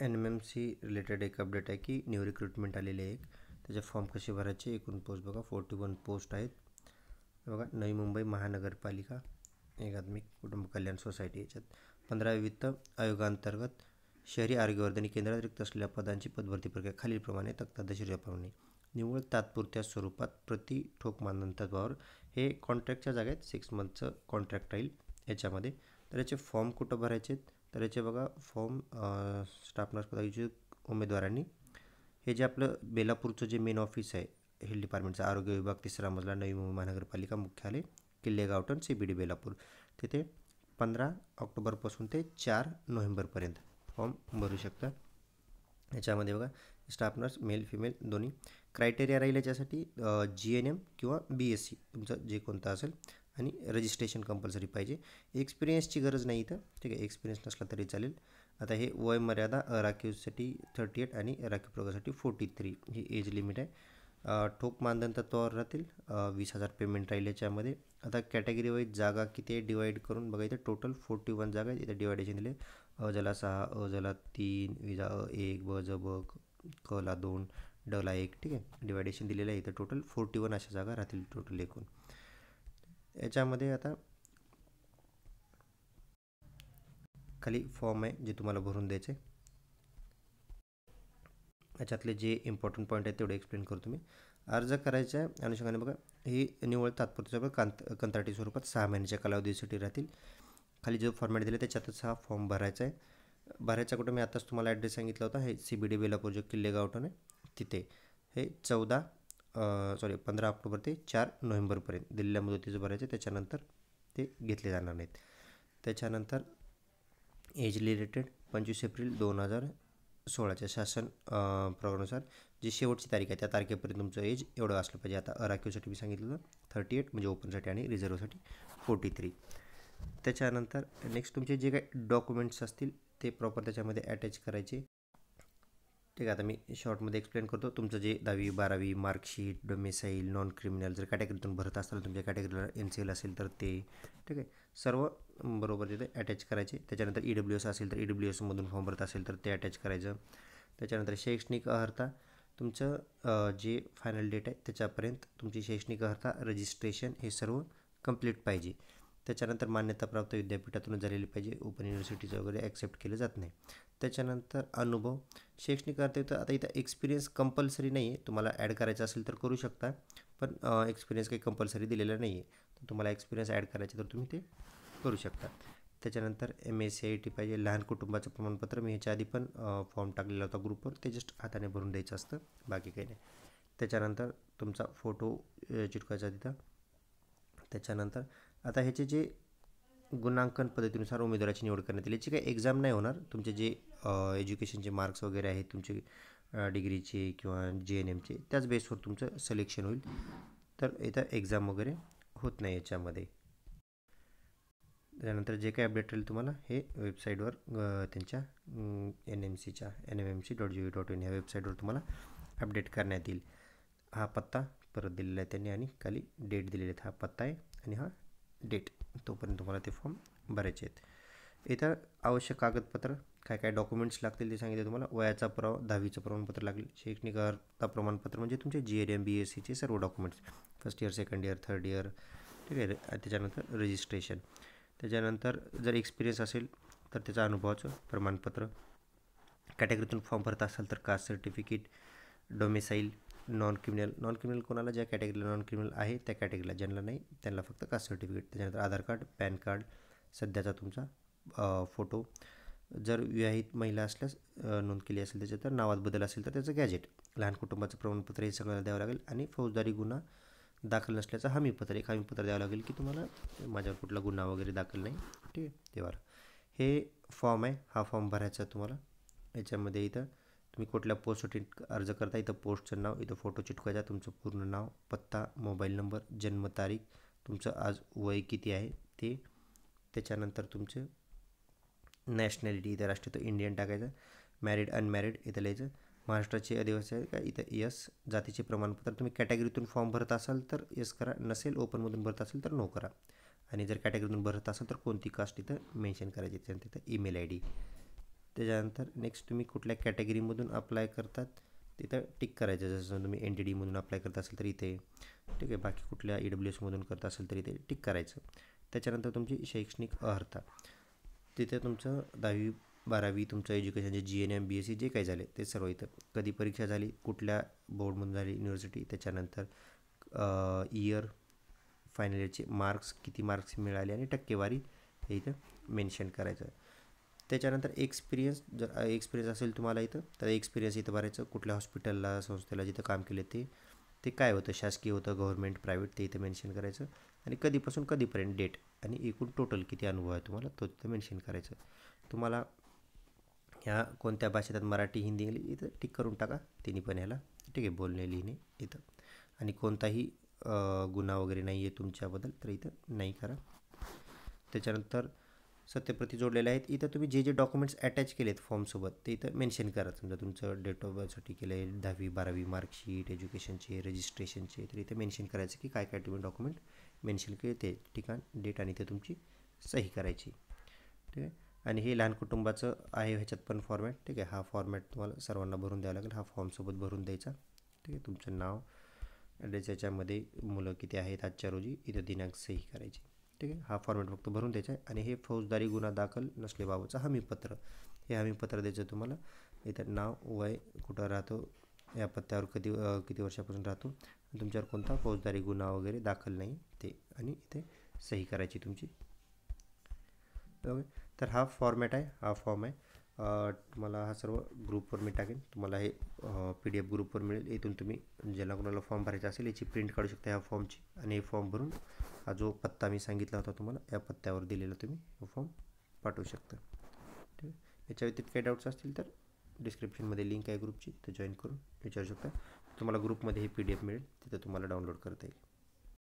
NMMC related एक update आहे की न्यू रिक्रुटमेंट आलेली आहे. त्याचे फॉर्म कसे भरायचे, एकूण पोस्ट बघा 41 पोस्ट आहेत. बघा नवी मुंबई महानगरपालिका एकात्मिक कुटुंब कल्याण सोसायटी याच्यात 15 वित्त आयोगांतर्गत शहरी आरोग्यवर्धिनी केंद्रात रिक्त असलेल्या पदांची पदभरती प्रक्रिया खालीलप्रमाणे तक्तादशीप्रमाणे निव्वळ तात्पुरत्या स्वरूपात प्रति ठोक मानधन तत्वावर. हे कॉन्ट्रॅक्टच्या जागेत 6 मंथचं कॉन्ट्रॅक्ट राहील याच्यामध्ये. तर याचे फॉर्म कुठं भरायचे आहेत, तर याचे बघा फॉर्म स्टाफ नर्स पदाचे उमेदवारांनी हे जे आपलं बेलापूरचं जे मेन ऑफिस आहे हेल्थ डिपार्टमेंटचं, आरोग्य विभाग 3रा मजला, नवी मुंबई महानगरपालिका मुख्यालय, किल्ले गावठण, CBD बेलापूर, तिथे 15 ऑक्टोबरपासून ते 4 नोव्हेंबरपर्यंत फॉर्म भरू शकता. याच्यामध्ये बघा स्टाफ नर्स मेल फिमेल दोन्ही. क्रायटेरिया राहील याच्यासाठी GNM किंवा BSc तुमचं जे कोणतं असेल, आणि रजिस्ट्रेशन कंपल्सरी पाहिजे. एक्सपिरियन्सची गरज नाही इथं, ठीक आहे, एक्सपिरियन्स नसला तरी चालेल. आता हे वय मर्यादा राखीवसाठी 38 आणि राखीव प्रयोगासाठी 43 ही एज लिमिट आहे. ठोक मानधन तत्वावर राहतील. 20,000 पेमेंट राहील याच्यामध्ये. आता कॅटेगरी वाईज जागा किती आहे डिवाईड करून बघा, इथे टोटल 41 जागा आहेत. इथे डिवायडेशन दिले अ जला 6, अ जला 3, विजा 1, ब ज ब, क ला 2, ड ला 1, ठीक आहे, डिवायडेशन दिलेलं आहे. इथं टोटल 41 अशा जागा राहतील टोटल एकूण. याच्यामध्ये आता खाली फॉर्म आहे जे तुम्हाला भरून द्यायचे. याच्यातले जे इम्पॉर्टंट पॉईंट आहेत तेवढे एक्सप्लेन करतो मी. अर्ज करायच्या अनुषंगाने बघा, ही निव्वळ तात्पुरत्या कंत्राटी स्वरूपात 6 महिन्याच्या कालावधीसाठी राहतील. खाली जो फॉर्मॅट दिला त्याच्यातच हा फॉर्म भरायचा आहे. भरायचा कुठं, मी आताच तुम्हाला ॲड्रेस सांगितला होता, हे CBD बेलापूर जो किल्ले गावठण आहे तिथे. हे 15 ऑक्टोबर ते 4 नोव्हेंबरपर्यंत दिलेल्या मुदतीचं भरायचं. त्याच्यानंतर ते घेतले जाणार नाहीत. त्याच्यानंतर एज रिलेटेड 25 एप्रिल 2016च्या शासन प्रकारानुसार जी शेवटची तारीख आहे त्या तारखेपर्यंत तुमचं एज एवढं असलं पाहिजे. आता राखीवसाठी मी सांगितलं 38 म्हणजे ओपनसाठी, आणि रिझर्वसाठी 43. त्याच्यानंतर नेक्स्ट तुमचे जे काही डॉक्युमेंट्स असतील ते प्रॉपर त्याच्यामध्ये अटॅच करायचे. ठीक आहे, आता मी शॉर्टमध्ये एक्सप्लेन करतो. तुमचं जे 10वी 12वी मार्कशीट, डोमेसाईल, नॉन क्रिमिनल जर कॅटेगरीतून भरत असाल, तुमच्या कॅटेगरीला NCL असेल तर ते, ठीक आहे, सर्व बरोबर तिथे अटॅच करायचे. त्याच्यानंतर EWS असेल तर EWSमधून फॉर्म भरत असेल तर ते अटॅच करायचं. त्याच्यानंतर शैक्षणिक अर्हता तुमचं जे फायनल डेट आहे त्याच्यापर्यंत तुमची शैक्षणिक अर्हता, रजिस्ट्रेशन हे सर्व कंप्लीट पाहिजे. त्याच्यानंतर मान्यताप्राप्त विद्यापीठातून झालेली पाहिजे, ओपन युनिव्हर्सिटीचं वगैरे ॲक्सेप्ट केलं जात नाही. त्याच्यानंतर अनुभव, शैक्षणिक अर्थ येतं. आता इथं एक्सपिरियन्स कंपल्सरी नाही आहे, तुम्हाला ॲड करायचं असेल तर करू शकता, पण एक्सपिरियन्स काही कंपल्सरी दिलेला नाही आहे. तर तुम्हाला एक्सपिरियन्स ॲड करायचे तर तुम्ही ते करू शकता. त्याच्यानंतर MSCIT पाहिजे. लहान कुटुंबाचं प्रमाणपत्र, मी ह्याच्या आधी पण फॉर्म टाकलेला होता ग्रुपवर, ते जस्ट हाताने भरून द्यायचं असतं, बाकी काही नाही. त्याच्यानंतर तुमचा फोटो चिटकवायचा तिथं. त्याच्यानंतर आता ह्याचे जे गुणांकन पद्धतीनुसार उमेदवाराची निवड करण्यात येईल. याची काही एक्झाम नाही होणार. तुमचे जे एज्युकेशनचे मार्क्स वगैरे आहेत तुमचे, डिग्रीचे किंवा GNMचे, त्याच बेसवर तुमचं सिलेक्शन होईल. तर इथं एक्झाम वगैरे होत नाही याच्यामध्ये. त्यानंतर जे काही अपडेट राहील तुम्हाला हे वेबसाईटवर त्यांच्या NMMC.gov.in ह्या वेबसाईटवर तुम्हाला अपडेट करण्यात येईल. हा पत्ता परत दिलेला आहे त्यांनी, आणि खाली डेट दिलेली आहे. हा पत्ता आहे आणि हा डेट, तोपर्यंत तुम्हाला ते फॉर्म भरायचे आहेत. इथं आवश्यक कागदपत्र काय काय डॉक्युमेंट्स लागतील ते सांगितले तुम्हाला. वयाचा पुरावा, 10वीचं प्रमाणपत्र लागेल. शैक्षणिक अर्हता प्रमाणपत्र म्हणजे तुमचे GNM BScचे सर्व documents, first year, second year, third year, ठीक आहे. त्याच्यानंतर रजिस्ट्रेशन. त्याच्यानंतर जर एक्सपिरियन्स असेल तर त्याचं अनुभवाचं प्रमाणपत्र. कॅटेगरीतून फॉर्म भरत असाल तर caste certificate, domicile, non criminal कोणाला ज्या कॅटेगरीला नॉन क्रिमिनल आहे त्या कॅटेगरीला, ज्यांना नाही त्यांना फक्त कास्ट सर्टिफिकेट. त्याच्यानंतर आधार कार्ड, पॅन कार्ड, सध्याचा तुमचा फोटो. जर विवाहित महिला असल्यास नोंद केली असेल त्याच्यात, तर नावात बदल असेल तर त्याचं गॅजेट. लहान कुटुंबाचं प्रमाणपत्र हे सगळं द्यावं लागेल. आणि फौजदारी गुन्हा दाखल नसल्याचं हमीपत्र, एक हमीपत्र द्यावं लागेल की तुम्हाला माझ्यावर कुठला गुन्हा वगैरे दाखल नाही, ठीक आहे, तेव्हा. हे फॉर्म आहे, हा फॉर्म भरायचा तुम्हाला. याच्यामध्ये इथं तुम्ही कुठल्या पोस्टसाठी अर्ज करता, इथं पोस्टचं नाव, इथं फोटो चिटकवायचा, तुमचं पूर्ण नाव, पत्ता, मोबाईल नंबर, जन्मतारीख, तुमचं आज वय किती आहे ते. त्याच्यानंतर तुमचं नॅशनॅलिटी, इथं राष्ट्रीय तो इंडियन टाकायचं. मॅरिड अनमॅरिड इथं लिहायचं. महाराष्ट्राचे आदिवासी आहे का, इथं यस. जातीचे प्रमाणपत्र, तुम्ही कॅटेगरीतून फॉर्म भरत असाल तर यस करा, नसेल ओपनमधून भरत असेल तर नो करा. आणि जर कॅटेगरीतून भरत असाल तर कोणती कास्ट इथं मेन्शन करायची, तिथं ईमेल ID. त्याच्यानंतर नेक्स्ट तुम्ही कुठल्या कॅटेगरीमधून अप्लाय करतात तिथं टिक करायचं. जसं तुम्ही एन टी डीमधून अप्लाय करत असेल तर इथे, ठीक आहे. बाकी कुठल्या ई डब्ल्यू एसमधून करत असेल तर इथे टिक करायचं. त्याच्यानंतर तुमची शैक्षणिक अर्हता, तिथे तुमचं 10वी-12वी तुमचं एज्युकेशन जे GNM BSc जे काही झाले ते सर्व इथं, कधी परीक्षा झाली, कुठल्या बोर्डमधून झाली, युनिव्हर्सिटी, त्याच्यानंतर इयर, फायनल इयरचे मार्क्स, किती मार्क्स मिळाले आणि टक्केवारी हे इथं मेन्शन करायचं. त्याच्यानंतर एक्सपिरियन्स, जर एक्सपिरियन्स असेल तुम्हाला इथं तर एक्सपिरियन्स इथं भरायचं. कुठल्या हॉस्पिटलला, संस्थेला जिथं काम केलं ते काय होतं, शासकीय होतं, गव्हर्नमेंट, प्रायव्हेट, ते इथं मेन्शन करायचं. आणि कधीपासून कधीपर्यंत डेट आणि एकूण टोटल किती अनुभव आहे तुम्हाला तो तिथं मेन्शन करायचं. तुम्हाला ह्या कोणत्या भाषेत, मराठी, हिंदी, इंग्लिश, इथं टिक करून टाका तिन्ही पण ह्याला, ठीक आहे. बोलणे, लिहिणे इथं. आणि कोणताही गुन्हा वगैरे नाही आहे तुमच्याबद्दल तर इथं नाही करा. त्याच्यानंतर सत्यप्रती जोडलेले आहेत. इथं तुम्ही जे डॉक्युमेंट्स अटॅच केलेत फॉर्मसोबत ते इथं मेन्शन करा. समजा तुमचं डेट ऑफ बर्थसाठी केलं आहे, 10वी-12वी मार्कशीट, एज्युकेशनचे, रजिस्ट्रेशनचे, तर इथे मेन्शन करायचं की काय काय तुम्ही डॉक्युमेंट मेन्शन केले, ते ठिकाण, डेट आणि ते तुमची सही करायची, ठीक आहे. आणि हे लहान कुटुंबाचं आहे, ह्याच्यात पण फॉर्मॅट, ठीक आहे. हा फॉर्मॅट तुम्हाला सर्वांना भरून द्यावा लागेल. हा फॉर्मसोबत भरून द्यायचा, ठीक आहे. तुमचं नाव, ॲड्रेस, याच्यामध्ये मुलं किती आहेत आजच्या रोजी, इथं दिनांक, सही करायची, ठीक आहे. हा फॉर्मॅट फक्त भरून द्यायचा आहे. आणि हे फौजदारी गुन्हा दाखल नसल्याबाबतचं हमीपत्र, हे हमीपत्र द्यायचं तुम्हाला. इथं नाव, वय, कुठं राहतो, या पत्त्यावर किती वर्षापासून राहतो, तुमच्यावर कोणता फौजदारी गुन्हा वगैरे दाखल नाही ते, आणि इथे सही करायची तुमची, ओके. तर हा फॉर्मॅट आहे, हा फॉर्म आहे. तुम्हाला हा सर्व ग्रुपवर मी टाकेन. तुम्हाला हे PDF ग्रुपवर मिळेल. इथून तुम्ही ज्याला कोणाला फॉर्म भरायचा असेल याची प्रिंट काढू शकता ह्या फॉर्मची, आणि हे फॉर्म भरून हा जो पत्ता मी सांगितला होता तुम्हाला, या पत्त्यावर दिलेला तुम्ही फॉर्म पाठवू शकता, ठीक आहे. याच्या व्यतिरिक्त काही डाऊट्स असतील तर डिस्क्रिप्शनमध्ये लिंक आहे ग्रुपची, तर जॉईन करून विचारू शकता. तुम्हाला ग्रुपमध्ये हे PDF मिळेल, तिथं तुम्हाला डाउनलोड करता येईल.